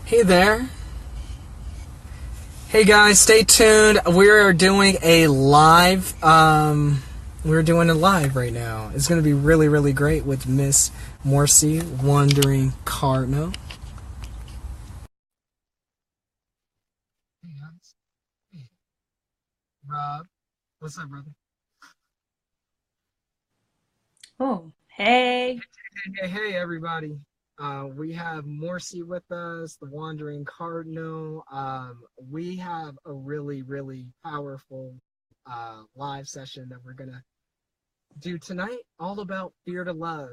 Hey there. Hey guys, stay tuned. We're doing a live. We're doing a live right now. It's going to be really, really great with Miss Morcie, Wandering Cardinal. Hey guys. Hey, Rob. What's up, brother? Oh, hey. Hey, everybody. We have Morcie with us, the Wandering Cardinal. We have a really, really powerful live session that we're going to do tonight, all about fear to love.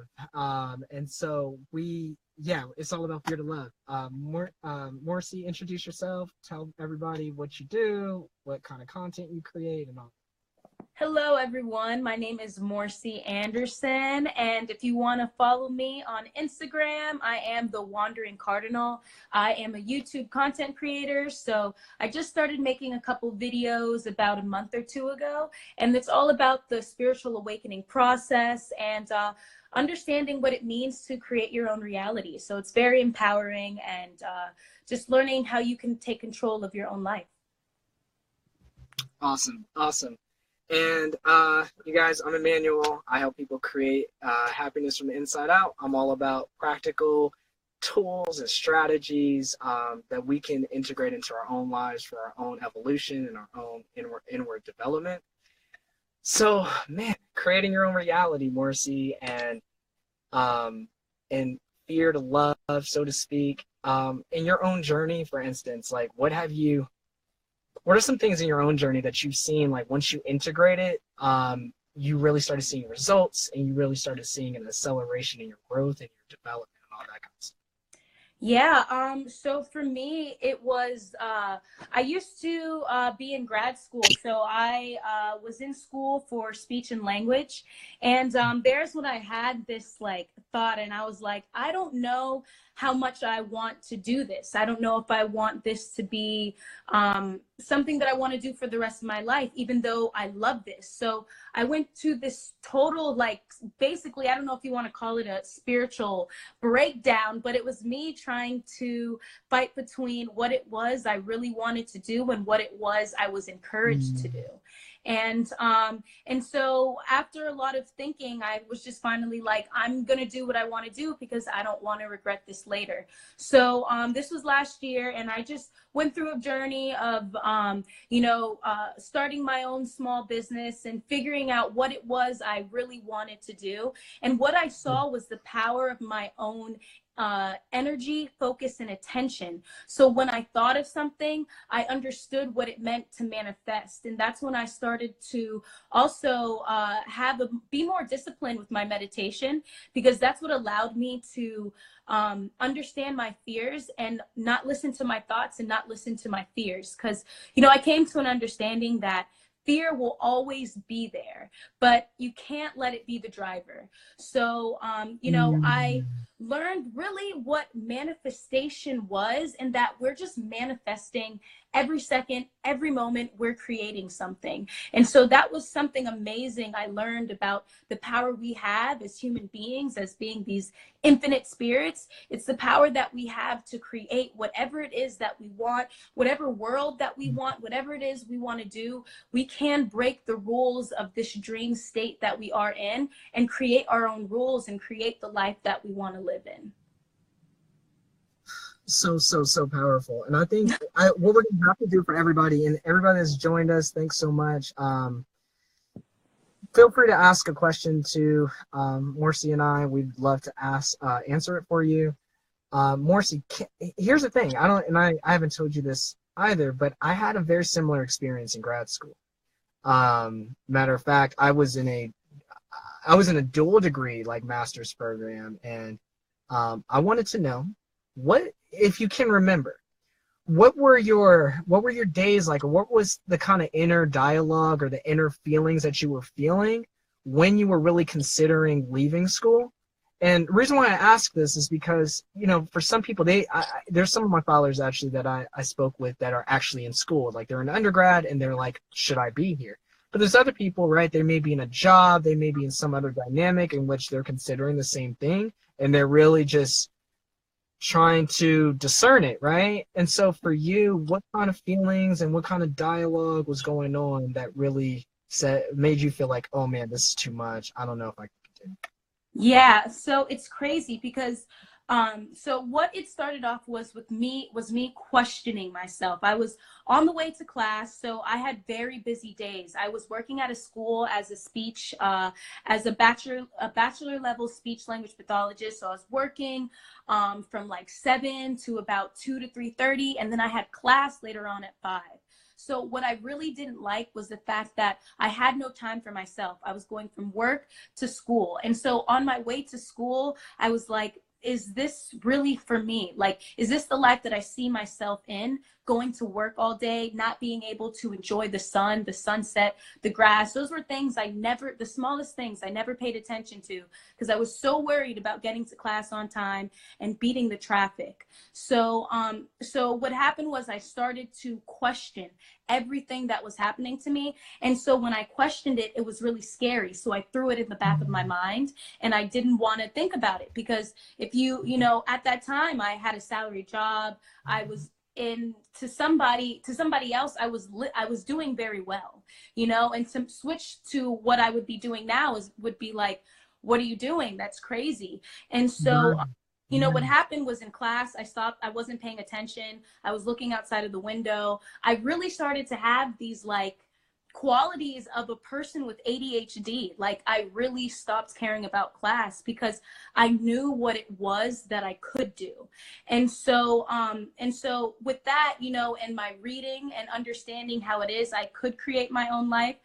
And so it's all about fear to love. Morcie, introduce yourself, tell everybody what you do, what kind of content you create, and all. Hello, everyone. My name is Morcie Anderson. And if you want to follow me on Instagram, I am the Wandering Cardinal. I am a YouTube content creator. So I just started making a couple videos about a month or two ago. And it's all about the spiritual awakening process and understanding what it means to create your own reality. So it's very empowering and just learning how you can take control of your own life. Awesome, awesome. And you guys, I'm Emmanuel. I help people create happiness from the inside out. I'm all about practical tools and strategies that we can integrate into our own lives for our own evolution and our own inward development. So, man, creating your own reality, Morcie, and fear to love, so to speak. In your own journey, for instance, like what are some things in your own journey that you've seen, like once you integrate it, you really started seeing results and you really started seeing an acceleration in your growth and your development and all that kind of stuff? Yeah, so for me, it was, I used to be in grad school. So I was in school for speech and language. And there's when I had this like thought, and I was like, I don't know how much I want to do this. I don't know if I want this to be something that I want to do for the rest of my life, even though I love this. So I went to this total, like, basically, I don't know if you want to call it a spiritual breakdown, but it was me trying to fight between what it was I really wanted to do and what it was I was encouraged to do. And so after a lot of thinking, I was just finally like, I'm gonna do what I want to do because I don't want to regret this later. So this was last year, and I just went through a journey of starting my own small business and figuring out what it was I really wanted to do. And what I saw was the power of my own energy, focus, and attention. So when I thought of something, I understood what it meant to manifest. And that's when I started to also be more disciplined with my meditation, because that's what allowed me to understand my fears and not listen to my thoughts and not listen to my fears. Because, I came to an understanding that fear will always be there, but you can't let it be the driver. So, I learned really what manifestation was, and that we're just manifesting every second, every moment. We're creating something. And so that was something amazing I learned about the power we have as human beings, as being these infinite spirits. It's the power that we have to create whatever it is that we want, whatever world that we want, whatever it is we want to do. We can break the rules of this dream state that we are in and create our own rules and create the life that we want to live in. So powerful. And I think what we're gonna have to do for everybody, and everybody that's joined us, thanks so much. Feel free to ask a question to Morcie and I. We'd love to answer it for you. Morcie, here's the thing. I haven't told you this either, but I had a very similar experience in grad school. Matter of fact, I was in a dual degree, like master's program, and I wanted to know, what, if you can remember, what were your days like, or what was the kind of inner dialogue or the inner feelings that you were feeling when you were really considering leaving school? And the reason why I ask this is because, for some people, there's some of my followers actually that I spoke with that are actually in school, like they're in undergrad and they're like, should I be here? But there's other people, right? They may be in a job, they may be in some other dynamic in which they're considering the same thing, and they're really just trying to discern it, right? And so for you, what kind of feelings and what kind of dialogue was going on that really made you feel like, oh man, this is too much. I don't know if I can continue. Yeah, so it's crazy because so what it started off was me questioning myself. I was on the way to class, so I had very busy days. I was working at a school as a speech as a bachelor level speech language pathologist. So I was working from like 7 to about 2 to 3:30, and then I had class later on at 5. So what I really didn't like was the fact that I had no time for myself. I was going from work to school. And so on my way to school, I was like, is this really for me? Like, is this the life that I see myself in? Going to work all day, not being able to enjoy the sun, the sunset, the grass. Those were things the smallest things I never paid attention to because I was so worried about getting to class on time and beating the traffic. So what happened was I started to question everything that was happening to me. And so when I questioned it, it was really scary. So I threw it in the back of my mind and I didn't want to think about it because if you know, at that time I had a salary job. I was to somebody else, I was doing very well, you know, and to switch to what I would be doing now would be like, what are you doing? That's crazy. And so, you know, what happened was in class, I wasn't paying attention. I was looking outside of the window. I really started to have these like qualities of a person with ADHD. Like I really stopped caring about class because I knew what it was that I could do. And so with that, you know, and my reading and understanding how it is I could create my own life,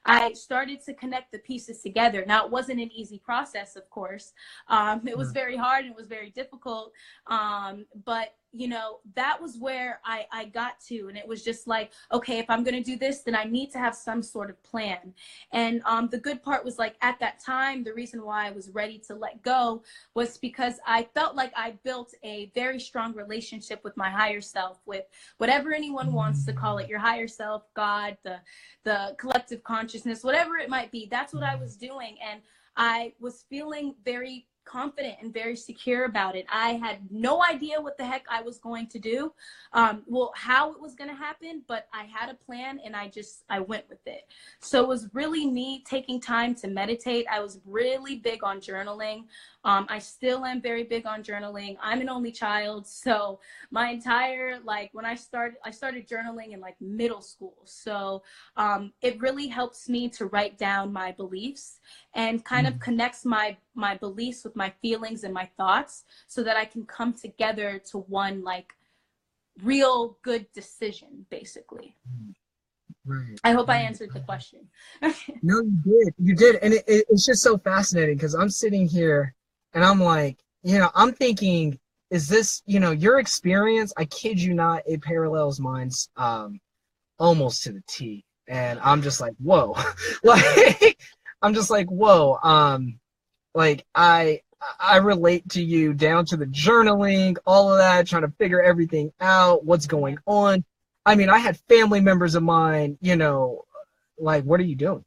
I started to connect the pieces together. Now, it wasn't an easy process, of course. It was very hard and it was very difficult. But, you know, that was where I got to. And it was just like, okay, if I'm going to do this, then I need to have some sort of plan. And the good part was like at that time, the reason why I was ready to let go was because I felt like I built a very strong relationship with my higher self, with whatever anyone wants to call it, your higher self, God, the collective consciousness, whatever it might be. That's what I was doing. And I was feeling very confident and very secure about it. I had no idea what the heck I was going to do, how it was going to happen, but I had a plan and I went with it. So it was really me taking time to meditate. I was really big on journaling. I still am very big on journaling. I'm an only child, so my entire, like when I started journaling in like middle school. So it really helps me to write down my beliefs and kind of connects my beliefs with my feelings and my thoughts so that I can come together to one like real good decision, basically. Right. I hope I answered the question. No, you did. And it's just so fascinating because I'm sitting here and I'm like, you know, I'm thinking, is this, you know, your experience, I kid you not, it parallels mine's almost to the T. And I'm just like, whoa. Like, I'm just like, whoa. Like I relate to you down to the journaling, all of that, trying to figure everything out, what's going on. I mean, I had family members of mine, you know, like, what are you doing?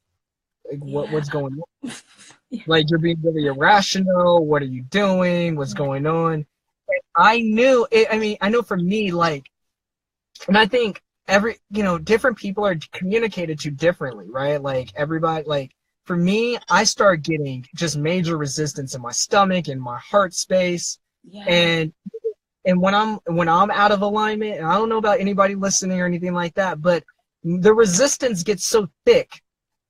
Like, what's going on? Like, you're being really irrational. What are you doing? What's going on? And I knew it. I mean, I know for me, like, and I think different people are communicated to differently, right? Like everybody, like for me, I start getting just major resistance in my stomach and my heart space. And when I'm out of alignment, and I don't know about anybody listening or anything like that, but the resistance gets so thick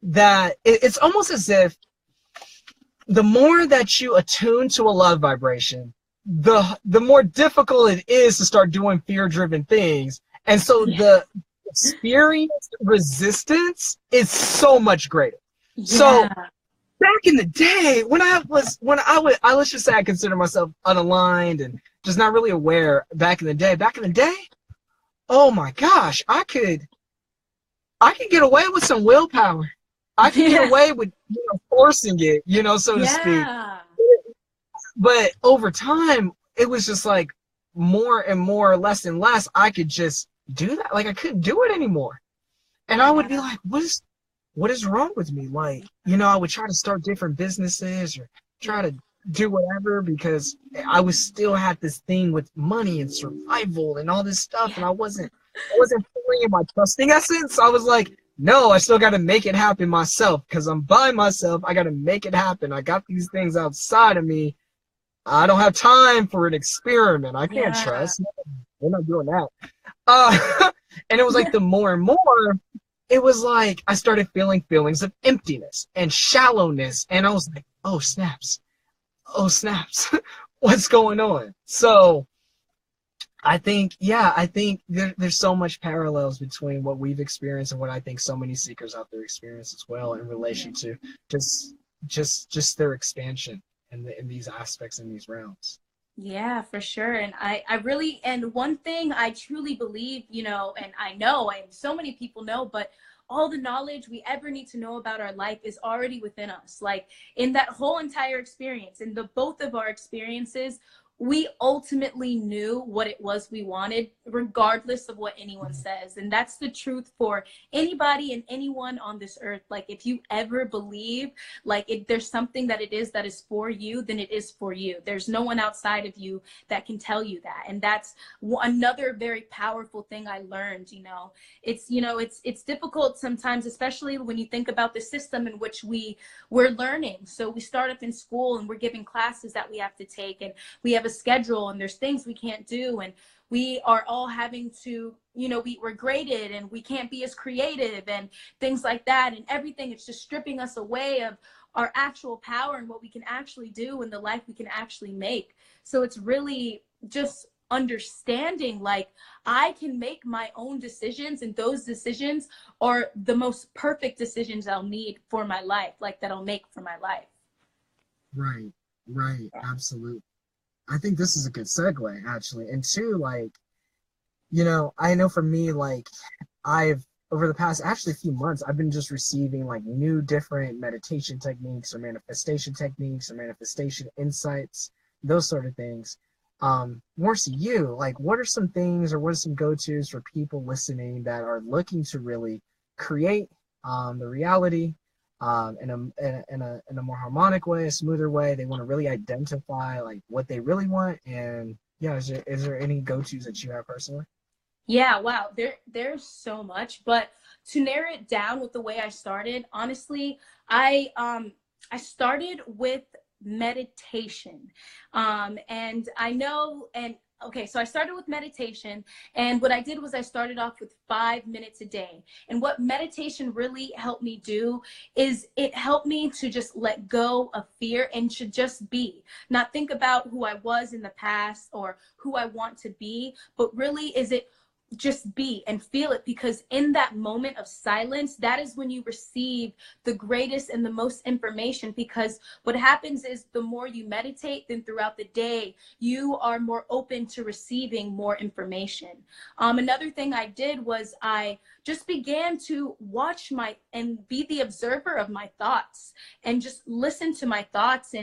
that it's almost as if the more that you attune to a love vibration, the more difficult it is to start doing fear-driven things. And so the experienced resistance is so much greater. So back in the day, let's just say I consider myself unaligned and just not really aware back in the day, oh my gosh, I could get away with some willpower. I could get away with, forcing it, so to speak. But over time, it was just like more and more, less and less, I could just do that. Like I couldn't do it anymore. And I would be like, what is wrong with me? Like, I would try to start different businesses or try to do whatever because I was still had this thing with money and survival and all this stuff, and I wasn't fully in my trusting essence. I was like, no, I still got to make it happen myself because I'm by myself. I got to make it happen. I got these things outside of me. I don't have time for an experiment. I can't Yeah. trust. We're not doing that. And it was like the more and more, it was like I started feeling feelings of emptiness and shallowness, and I was like, oh snaps, what's going on? So I think, yeah, I think there's so much parallels between what we've experienced and what I think so many seekers out there experience as well in Yeah. relation to just just their expansion in these aspects in these realms. Yeah, for sure. And I really, and one thing I truly believe, and I know, and so many people know, but all the knowledge we ever need to know about our life is already within us. Like in that whole entire experience, in the both of our experiences, we ultimately knew what it was we wanted, regardless of what anyone says. And that's the truth for anybody and anyone on this earth. Like if you ever believe like if there's something that it is that is for you, then it is for you. There's no one outside of you that can tell you that. And that's another very powerful thing I learned. It's difficult sometimes, especially when you think about the system in which we're learning. So we start up in school and we're given classes that we have to take, and we have a schedule, and there's things we can't do, and we are all having to, we're graded and we can't be as creative and things like that, and everything. It's just stripping us away of our actual power and what we can actually do and the life we can actually make. So it's really just understanding like I can make my own decisions, and those decisions are the most perfect decisions I'll need for my life, like that I'll make for my life. Right, right, absolutely. I think this is a good segue actually. And two, like, I know for me, like, I've over the past actually few months, I've been just receiving like new different meditation techniques or manifestation insights, those sort of things. Morcie, you, like, what are some things or what are some go-tos for people listening that are looking to really create the reality in a more harmonic way, a smoother way? They want to really identify like what they really want, and yeah, is there any go-tos that you have personally? Yeah, wow. There's so much, but to narrow it down with the way I started, honestly, I started with meditation. And I know and okay, so I started with meditation, and what I did was I started off with 5 minutes a day. And what meditation really helped me do is it helped me to just let go of fear and to just be, not think about who I was in the past or who I want to be, but really is it just be and feel it, because in that moment of silence, that is when you receive the greatest and the most information. Because what happens is the more you meditate, then throughout the day you are more open to receiving more information. Another thing I did was I just began to watch my and be the observer of my thoughts, and just listen to my thoughts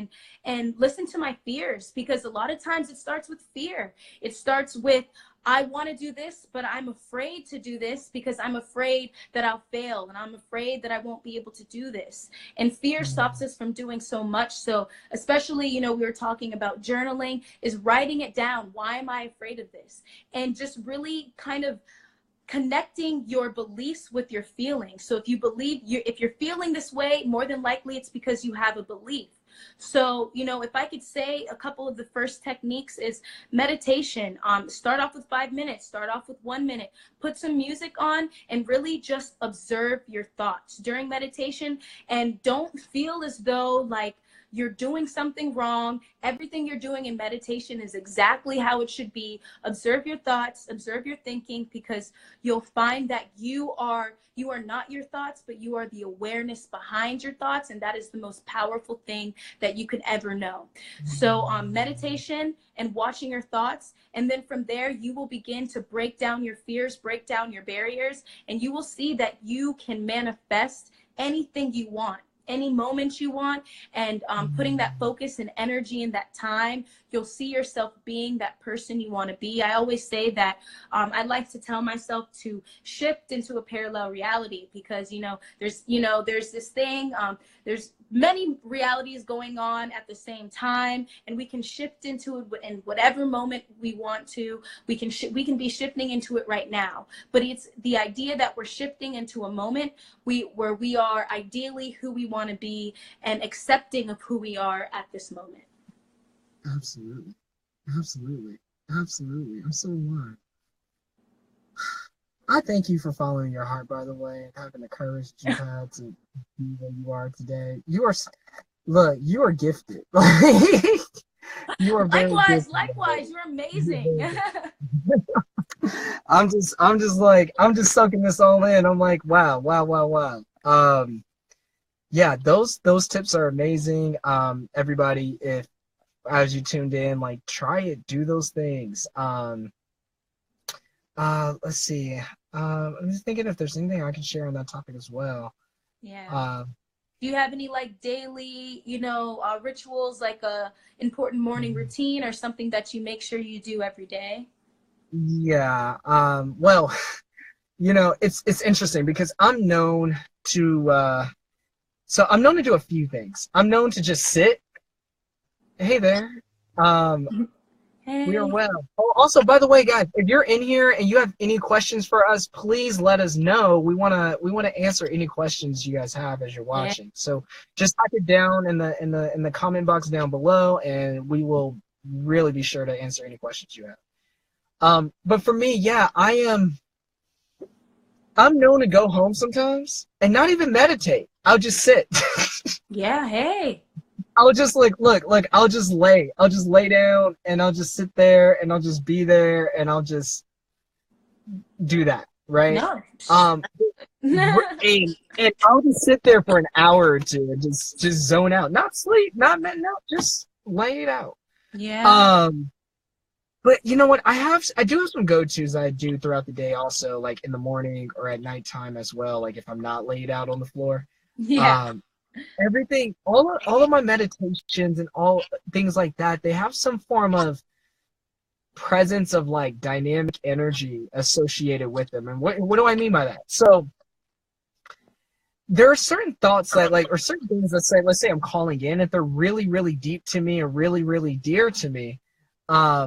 and listen to my fears, because a lot of times it starts with fear. It starts with, I want to do this, but I'm afraid to do this because I'm afraid that I'll fail, and I'm afraid that I won't be able to do this. And fear stops us from doing so much. So especially, we were talking about journaling, is writing it down. Why am I afraid of this? And just really kind of connecting your beliefs with your feelings. So if you're feeling this way, more than likely it's because you have a belief. So, if I could say a couple of the first techniques is meditation. Start off with 5 minutes, start off with 1 minute, put some music on, and really just observe your thoughts during meditation. And don't feel as though like you're doing something wrong. Everything you're doing in meditation is exactly how it should be. Observe your thoughts, observe your thinking, because you'll find that you are not your thoughts, but you are the awareness behind your thoughts, and that is the most powerful thing that you could ever know. So meditation and watching your thoughts, and then from there you will begin to break down your fears, break down your barriers, and you will see that you can manifest anything you want, any moment you want. And putting that focus and energy in that time, you'll see yourself being that person you want to be. I always say that I like to tell myself to shift into a parallel reality, because there's this thing, there's many realities going on at the same time, and we can shift into it in whatever moment we want to. We can be shifting into it right now, but it's the idea that we're shifting into a moment where we are ideally who we want to be and accepting of who we are at this moment. Absolutely. Absolutely. Absolutely. I'm so aligned. I thank you for following your heart, by the way, and having the courage that you had to be where you are today. Look, you are gifted. You are very Likewise, gifted. likewise, you're amazing. I'm just soaking this all in. I'm like, wow, wow, wow, wow. Yeah, those tips are amazing. Everybody, if as you tuned in, like, try it, do those things. Let's see. I'm just thinking if there's anything I can share on that topic as well. Yeah. Do you have any like daily, rituals, like a important morning routine or something that you make sure you do every day? Yeah. Well, it's interesting because I'm known to do a few things. I'm known to just sit. Hey there. Hey. We are well. Oh, also, by the way, guys, if you're in here and you have any questions for us, please let us know. We wanna answer any questions you guys have as you're watching. So just type it down in the comment box down below, and we will really be sure to answer any questions you have. But for me, yeah, I'm known to go home sometimes and not even meditate. I'll just sit. Yeah. Hey. I'll just I'll just lay down and I'll just sit there and I'll just be there and I'll just do that, right? No. And I'll just sit there for an hour or two and just zone out, not sleep, not just lay it out. Yeah. But you know what? I do have some go-tos I do throughout the day also, like in the morning or at nighttime as well, like if I'm not laid out on the floor. Yeah. Everything, all of my meditations and all things like that, they have some form of presence of like dynamic energy associated with them. And what do I mean by that? So there are certain thoughts that or certain things that let's say I'm calling in, if they're really, really deep to me or really, really dear to me, I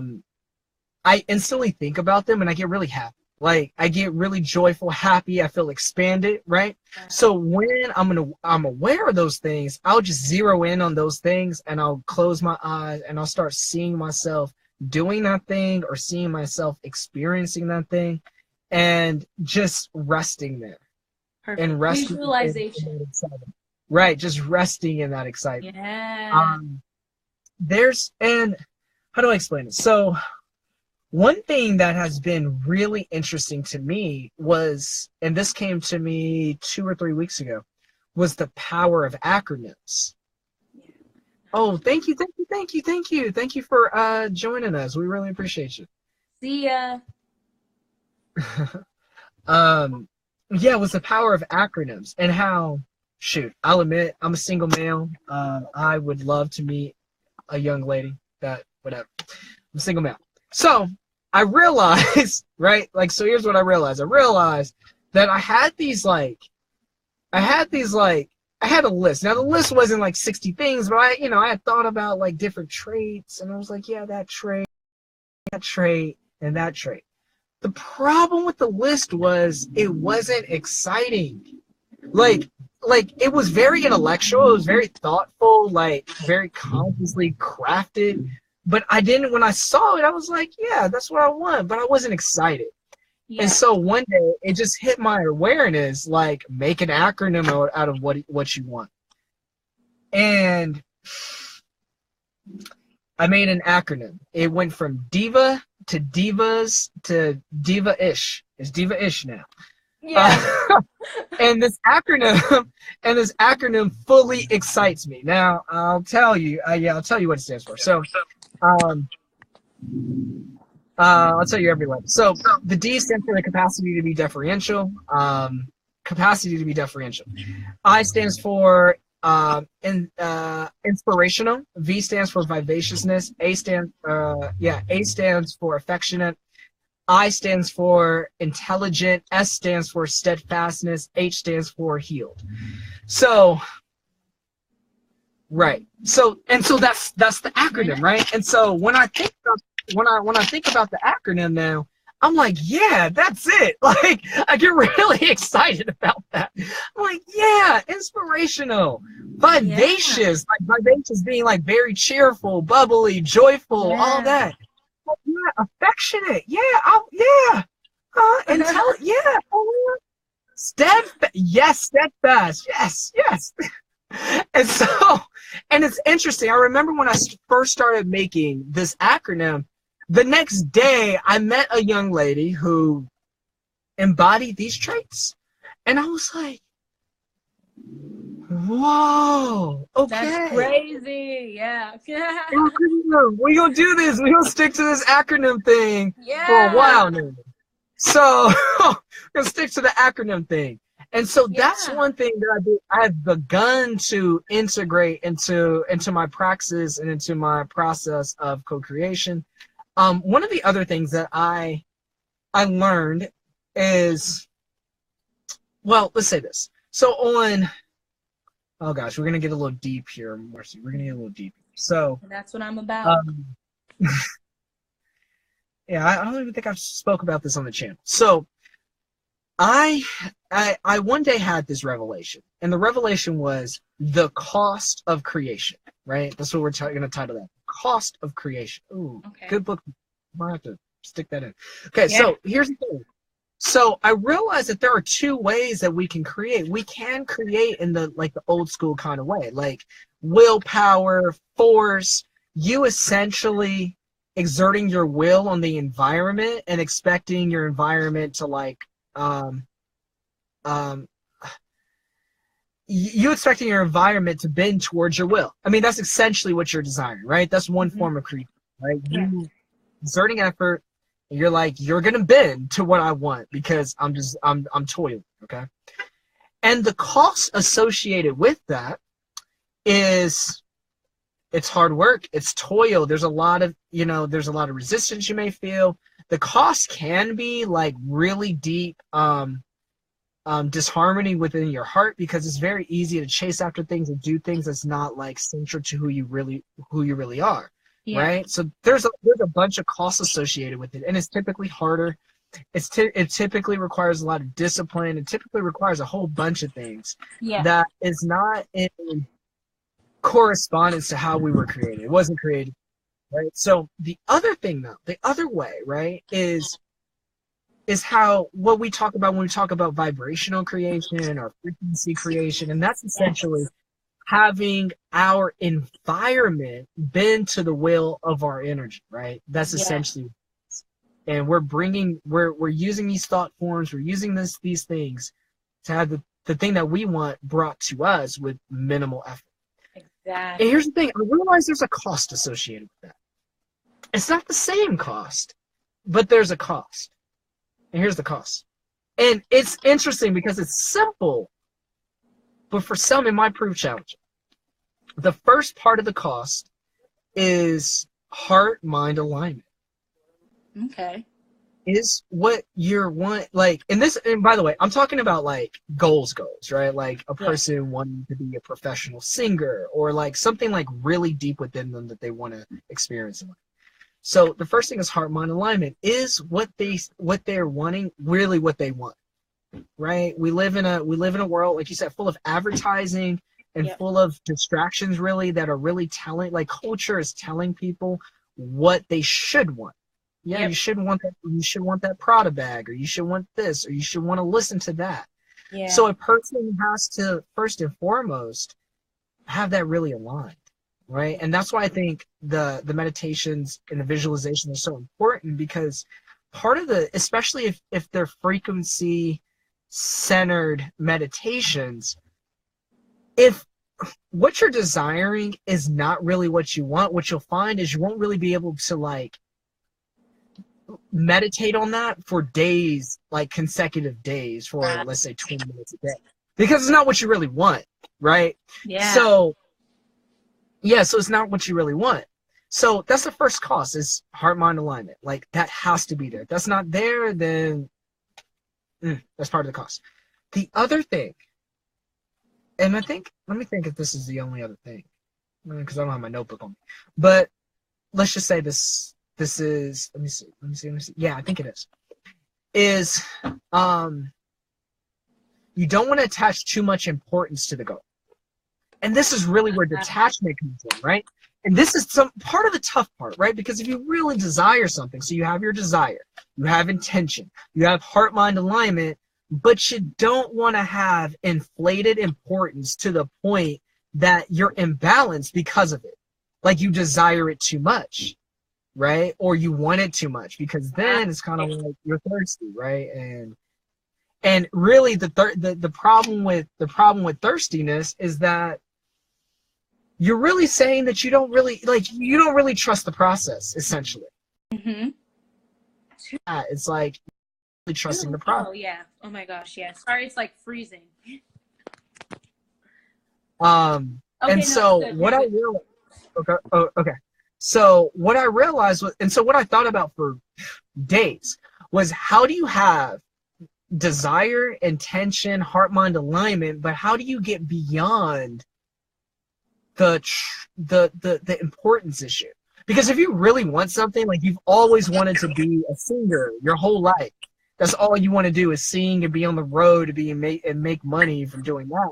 instantly think about them and I get really happy. Like, I get really joyful, happy, I feel expanded, right? So when I'm aware of those things, I'll just zero in on those things and I'll close my eyes and I'll start seeing myself doing that thing or seeing myself experiencing that thing and just resting there. Perfect. And resting. Visualization. Right, just resting in that excitement. Yeah. And how do I explain it? So one thing that has been really interesting to me was, and this came to me 2 or 3 weeks ago, was the power of acronyms. Oh, thank you for joining us. We really appreciate you. See ya. Yeah, it was the power of acronyms and how, I'll admit, I'm a single male. I would love to meet a young lady that, whatever. I'm a single male. So I realized, right? So here's what I realized. I realized that I had a list. Now the list wasn't 60 things, but I had thought about different traits, and I was like, yeah, that trait, and that trait. The problem with the list was it wasn't exciting. It was very intellectual, it was very thoughtful, very consciously crafted. But when I saw it, I was like, yeah, that's what I want. But I wasn't excited. Yeah. And so one day it just hit my awareness, make an acronym out of what you want. And I made an acronym. It went from diva to divas to diva-ish. It's diva-ish now. Yeah. And this acronym fully excites me. Now I'll tell you what it stands for. So I'll tell you every letter. So the D stands for the capacity to be deferential. I stands for inspirational. V stands for vivaciousness. A stands for affectionate. I stands for intelligent. S stands for steadfastness. H stands for healed. So Right. So that's the acronym, right? And so when I think about when I think about the acronym now, I'm like, yeah, that's it. Like I get really excited about that. I'm like, yeah, inspirational, Yeah. vivacious, like vivacious being like very cheerful, bubbly, joyful, all Yeah. that. Like, yeah, affectionate. Yeah, yeah. Intelligent. Yeah. Oh, yeah. Steadfast. Yes, steadfast. Yes, yes. And so, and it's interesting. I remember when I first started making this acronym, the next day I met a young lady who embodied these traits. And I was like, whoa, That's okay. crazy. Yeah. We're going to do this. We're going to stick to this acronym thing for a Yeah. while now. So we're going to stick to the acronym thing. And so that's Yeah. one thing that I've begun to integrate into my praxis and into my process of co-creation. One of the other things that I learned is, well, let's say this. So on, oh gosh, we're gonna get a little deep here, Marcy. We're gonna get a little deep. So, That's what I'm about. um, yeah, I don't even think I've spoke about this on the channel. So I one day had this revelation, and the revelation was the cost of creation. Right? That's what we're going to title that. Cost of creation. Ooh, Okay. good book. Might have to stick that in. Okay, Yeah. so here's the thing. So I realized that there are two ways that we can create. We can create in the old school kind of way, like willpower, force. You essentially exerting your will on the environment and expecting your environment to um, um, you expecting your environment to bend towards your will. I mean, that's essentially what you're desiring, right? That's one form of creation, right? Yeah. You exerting effort, and you're like, you're gonna bend to what I want because I'm toiling, okay? And the cost associated with that is it's hard work, it's toil. There's a lot of there's a lot of resistance you may feel. The cost can be like really deep disharmony within your heart, because it's very easy to chase after things and do things that's not like central to who you really are. Yeah. Right? So there's a bunch of costs associated with it, and it's typically harder. It typically requires a lot of discipline. It typically requires a whole bunch of things Yeah. that is not in correspondence to how we were created. It wasn't created, right? So the other thing, though, the other way, right, is how what we talk about when we talk about vibrational creation or frequency creation, and that's essentially Yes. having our environment bend to the will of our energy, right? That's Yeah. essentially, and we're using these thought forms, we're using these things to have the thing that we want brought to us with minimal effort. Exactly. And here's the thing, I realize there's a cost associated with that. It's not the same cost, but there's a cost. And here's the cost. And it's interesting because it's simple, but for some it might prove challenging. The first part of the cost is heart-mind alignment. Okay. Is what you're want like in this, and by the way, I'm talking about like goals, right? Like a person wanting to be a professional singer, or like something like really deep within them that they want to experience in life. So the first thing is heart-mind alignment. Is what they're wanting really what they want, right? We live in a world, like you said, full of advertising and full of distractions, really, that are really telling. Like culture is telling people what they should want. Yeah, you should want that. You should want that Prada bag, or you should want this, or you should want to listen to that. Yeah. So a person has to first and foremost have that really aligned, right? And that's why I think the meditations and the visualization are so important, because part of the, especially if they're frequency centered meditations, if what you're desiring is not really what you want, what you'll find is you won't really be able to like meditate on that for days, like consecutive days, for let's say 20 minutes a day, because it's not what you really want, right? Yeah. So it's not what you really want. So that's the first cost, is heart-mind alignment. Like that has to be there. If that's not there, then that's part of the cost. The other thing, and let me think if this is the only other thing. because I don't have my notebook on me. But let's just say this is, let me see. Yeah, I think it is you don't want to attach too much importance to the goal. And this is really where detachment comes in, right? And this is some part of the tough part, right? Because if you really desire something, so you have your desire, you have intention, you have heart-mind alignment, but you don't want to have inflated importance to the point that you're imbalanced because of it. Like you desire it too much, right? Or you want it too much, because then it's kind of like you're thirsty, right? And really the problem with thirstiness is that you're really saying that you don't really trust the process, essentially. Mm-hmm. It's like really trusting the process. Oh yeah. Oh my gosh, yeah. Sorry, it's like freezing. Okay, and so what I realized, okay. So what I realized was, and so what I thought about for days was, how do you have desire, intention, heart, mind alignment, but how do you get beyond the importance issue? Because if you really want something, like you've always wanted to be a singer your whole life, that's all you want to do is sing and be on the road and make money from doing that.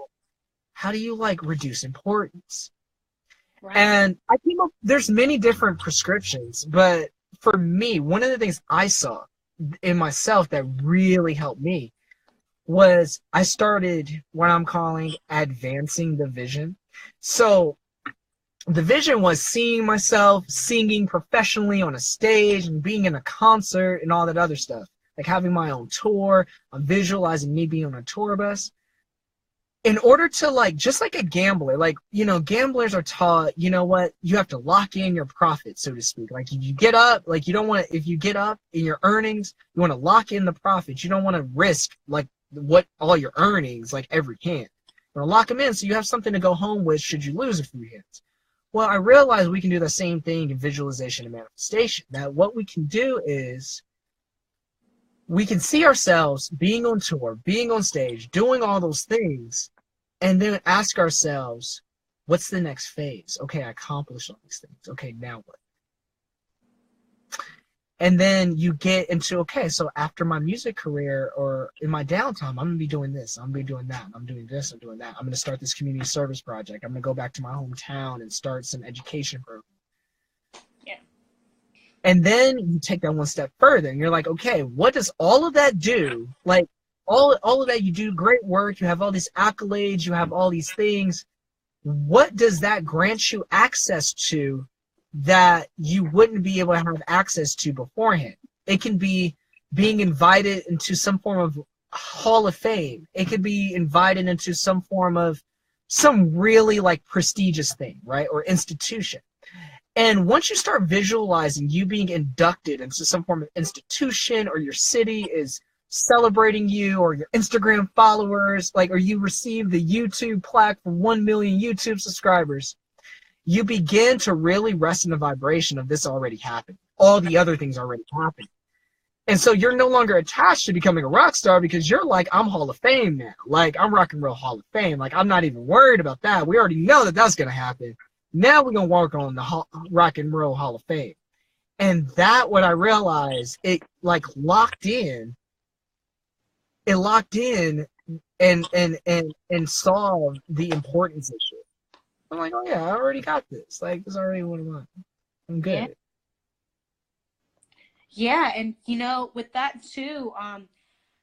How do you like reduce importance? Right. And I came up, there's many different prescriptions, but for me, one of the things I saw in myself that really helped me was I started what I'm calling advancing the vision. So the vision was seeing myself singing professionally on a stage and being in a concert and all that other stuff, like having my own tour. I'm visualizing me being on a tour bus. In order to, like, just like a gambler, like, you know, gamblers are taught, you know what, you have to lock in your profit, so to speak. Like, if you get up, like, you don't want to, if you get up in your earnings, you want to lock in the profits. You don't want to risk, like, what all your earnings, like, every hand. You want to lock them in so you have something to go home with should you lose a few hands. Well, I realized we can do the same thing in visualization and manifestation. That what we can do is we can see ourselves being on tour, being on stage, doing all those things, and then ask ourselves, what's the next phase? Okay, I accomplished all these things. Okay, now what? And then you get into, okay, so after my music career or in my downtime, I'm going to be doing this. I'm going to be doing that. I'm doing this. I'm doing that. I'm going to start this community service project. I'm going to go back to my hometown and start some education program. Yeah. And then you take that one step further and you're like, okay, what does all of that do? Like, all of that, you do great work, you have all these accolades, you have all these things. What does that grant you access to that you wouldn't be able to have access to beforehand? It can be being invited into some form of Hall of Fame. It could be invited into some form of some really like prestigious thing, right? Or institution. And once you start visualizing you being inducted into some form of institution, or your city is celebrating you, or your Instagram followers, like, or you receive the YouTube plaque for 1 million YouTube subscribers, you begin to really rest in the vibration of this already happened. All the other things already happened. And so you're no longer attached to becoming a rock star, because you're like, I'm Hall of Fame now. Like, I'm Rock and Roll Hall of Fame. Like, I'm not even worried about that. We already know that that's going to happen. Now we're going to work on the Rock and Roll Hall of Fame. And that, what I realized, it like locked in. It locked in and solved the importance issue. I'm like, oh yeah, I already got this. Like, this is already what I want. I'm good. Yeah, and you know, with that too,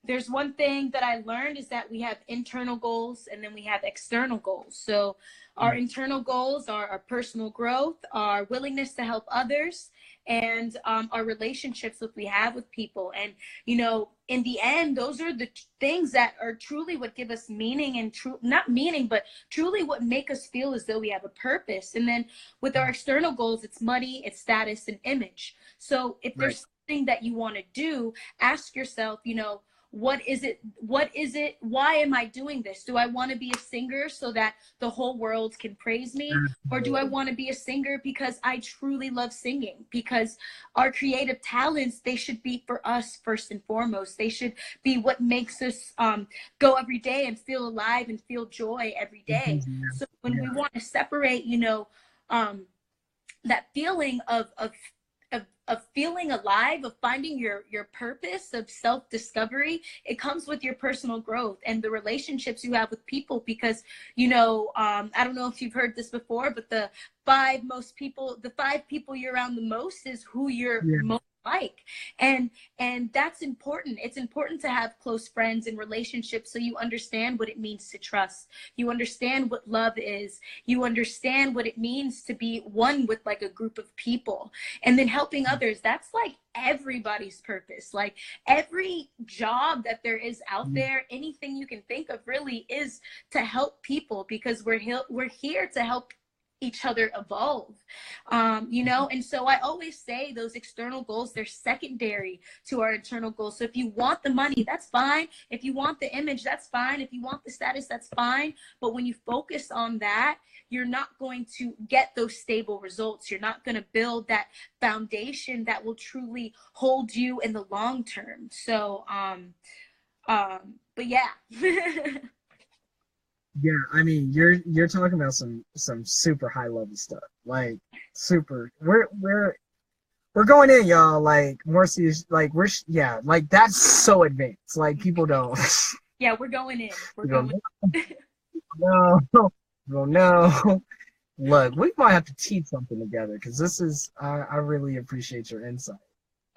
there's one thing that I learned is that we have internal goals and then we have external goals. So our internal goals are our personal growth, our willingness to help others, and our relationships that we have with people. And, you know, in the end, those are the things that are truly what give us meaning, and not meaning, but truly what make us feel as though we have a purpose. And then with our external goals, it's money, it's status, and image. So if there's something that you want to do, ask yourself, you know, what is it? Why am I doing this? Do I want to be a singer so that the whole world can praise me? Or do I want to be a singer because I truly love singing? Because our creative talents, they should be for us first and foremost. They should be what makes us go every day and feel alive and feel joy every day. So when we want to separate, you know, that feeling of feeling alive, of finding your purpose, of self-discovery. It comes with your personal growth and the relationships you have with people, because, you know, I don't know if you've heard this before, but the five people you're around the most is who you're Yeah. most like. And that's important. It's important to have close friends and relationships so you understand what it means to trust. You understand what love is. You understand what it means to be one with like a group of people. And then helping others, that's like everybody's purpose. Like every job that there is out there, anything you can think of really is to help people, because we're here to help each other evolve. You know, and so I always say those external goals, they're secondary to our internal goals. So if you want the money, that's fine. If you want the image, that's fine. If you want the status, that's fine. But when you focus on that, you're not going to get those stable results. You're not going to build that foundation that will truly hold you in the long term. So but yeah. Yeah, I mean, you're talking about some super high level stuff, like super. We're going in, y'all. Like Morcie is like yeah, like that's so advanced. Like people don't. Yeah, we're going in. We're People going. no, well, no. Look, we might have to teach something together, because this is I really appreciate your insight.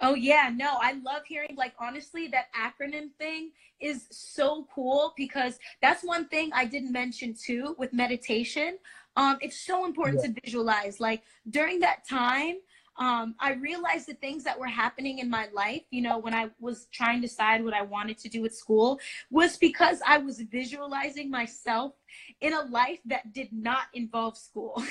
Oh yeah, no, I love hearing, like, honestly, that acronym thing is so cool, because that's one thing I didn't mention too with meditation. It's so important Yeah, to visualize. Like during that time, I realized the things that were happening in my life, you know, when I was trying to decide what I wanted to do at school, was because I was visualizing myself in a life that did not involve school.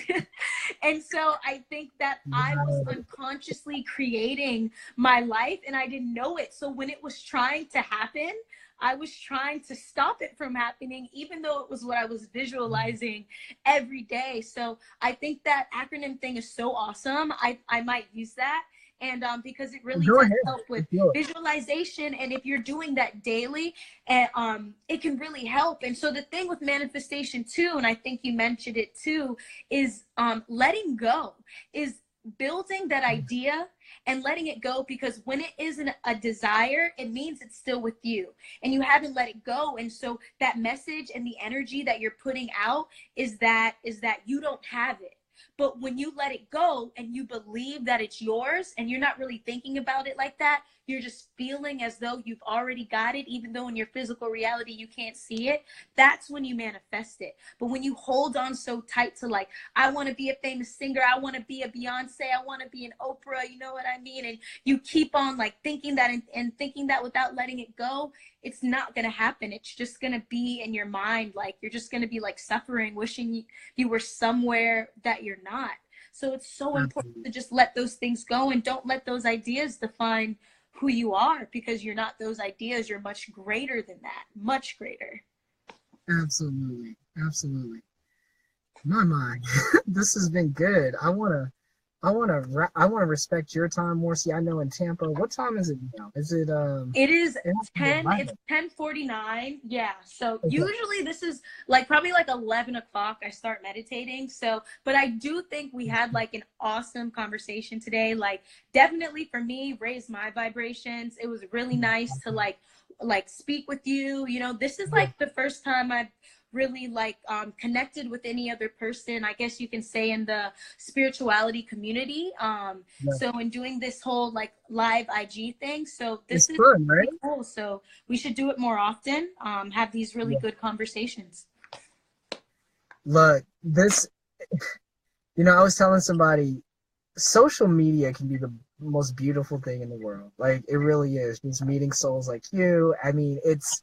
And so I think that I was yeah, unconsciously creating my life and I didn't know it. So when it was trying to happen, I was trying to stop it from happening, even though it was what I was visualizing every day. So I think that acronym thing is so awesome. I might use that. And because it really go does ahead. help with Let's do it. visualization. And if you're doing that daily, and it can really help. And so the thing with manifestation too, and I think you mentioned it too, is letting go, is building that idea and letting it go, because when it isn't a desire, it means it's still with you and you haven't let it go. And so that message and the energy that you're putting out is that you don't have it. But when you let it go and you believe that it's yours and you're not really thinking about it like that, you're just feeling as though you've already got it, even though in your physical reality you can't see it, that's when you manifest it. But when you hold on so tight to, like, I want to be a famous singer, I want to be a Beyonce, I want to be an Oprah, you know what I mean? And you keep on like thinking that and thinking that without letting it go, it's not going to happen. It's just going to be in your mind. Like you're just going to be like suffering, wishing you were somewhere that you're not. So it's so important Absolutely. to just let those things go and don't let those ideas define who you are, because you're not those ideas. You're much greater than that, much greater. Absolutely. Absolutely. My, this has been good. I wanna respect your time, Morcie. I know in Tampa. What time is it now? Is it It is it has to be 10, it's 11. 10:49. Yeah. So Okay. usually this is like probably like 11 o'clock I start meditating. So, but I do think we had like an awesome conversation today. Like definitely for me, raised my vibrations. It was really nice to like speak with you. You know, this is Yeah, like the first time I've really like connected with any other person, I guess you can say, in the spirituality community. yeah. So in doing this whole like live IG thing, so It's this is fun, right? really cool. So we should do it more often. Have these really Yeah. good conversations. Look, this I was telling somebody, social media can be the most beautiful thing in the world. Like it really is. Just meeting souls like you. I mean, it's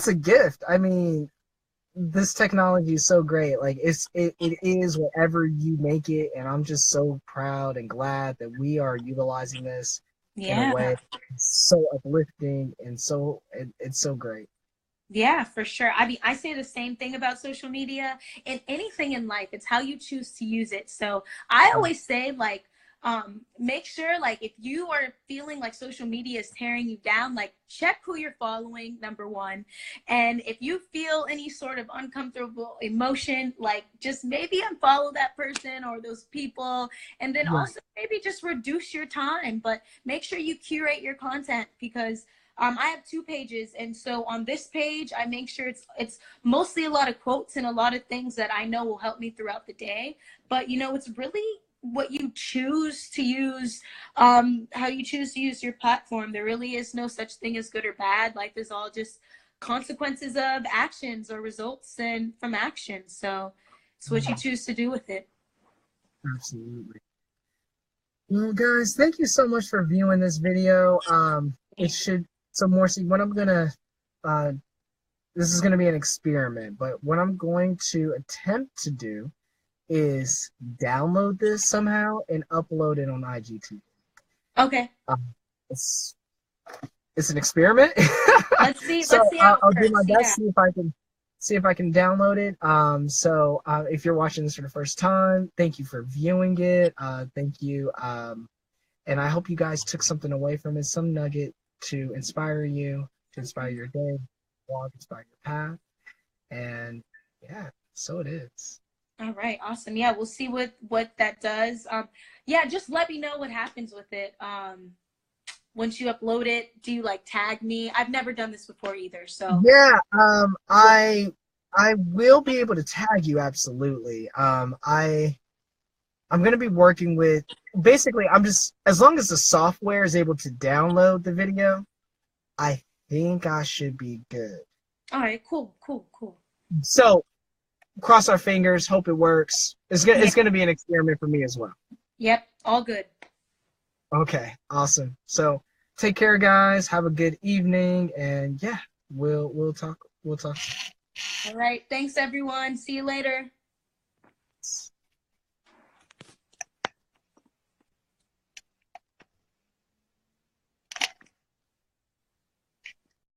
a gift. I mean, this technology is so great. Like it is whatever you make it, and I'm just so proud and glad that we are utilizing this in a way Yeah. that's so uplifting and it's so great. Yeah, for sure. I mean, I say the same thing about social media and anything in life. It's how you choose to use it. So I always say, like, make sure, like, if you are feeling like social media is tearing you down, like, check who you're following, number one. And if you feel any sort of uncomfortable emotion, like, just maybe unfollow that person or those people. And then Right. also maybe just reduce your time, but make sure you curate your content, because I have 2 pages, and so on this page, I make sure it's mostly a lot of quotes and a lot of things that I know will help me throughout the day. But it's really what you choose to use, how you choose to use your platform. There really is no such thing as good or bad. Life is all just consequences of actions or results and from actions. So it's what you choose to do with it. Absolutely. Well, guys, thank you so much for viewing this video. So Morcie, what I'm gonna, uh, this is gonna be an experiment, but what I'm going to attempt to do is download this somehow and upload it on IGTV. Okay. It's it's an experiment. Let's see. So Let's see how it I'll do my works. best, Yeah. see if I can download it. If you're watching this for the first time, thank you for viewing it. Thank you. And I hope you guys took something away from it, some nugget to inspire you, to inspire your day, inspire your path. And yeah, so it is. All right. Awesome. Yeah. We'll see what that does. Yeah. Just let me know what happens with it. Once you upload it, do you like tag me? I've never done this before either. So Yeah, I will be able to tag you absolutely. I'm gonna be working with basically I'm just as long as the software is able to download the video, I think I should be good. all right. Cool. Cool. Cool. So cross our fingers, hope it works. Yeah. It's gonna be an experiment for me as well. Yep. All good. Okay, awesome. So take care, guys. Have a good evening, and yeah, we'll talk. We'll talk. All right. Thanks, everyone. See you later. Soon.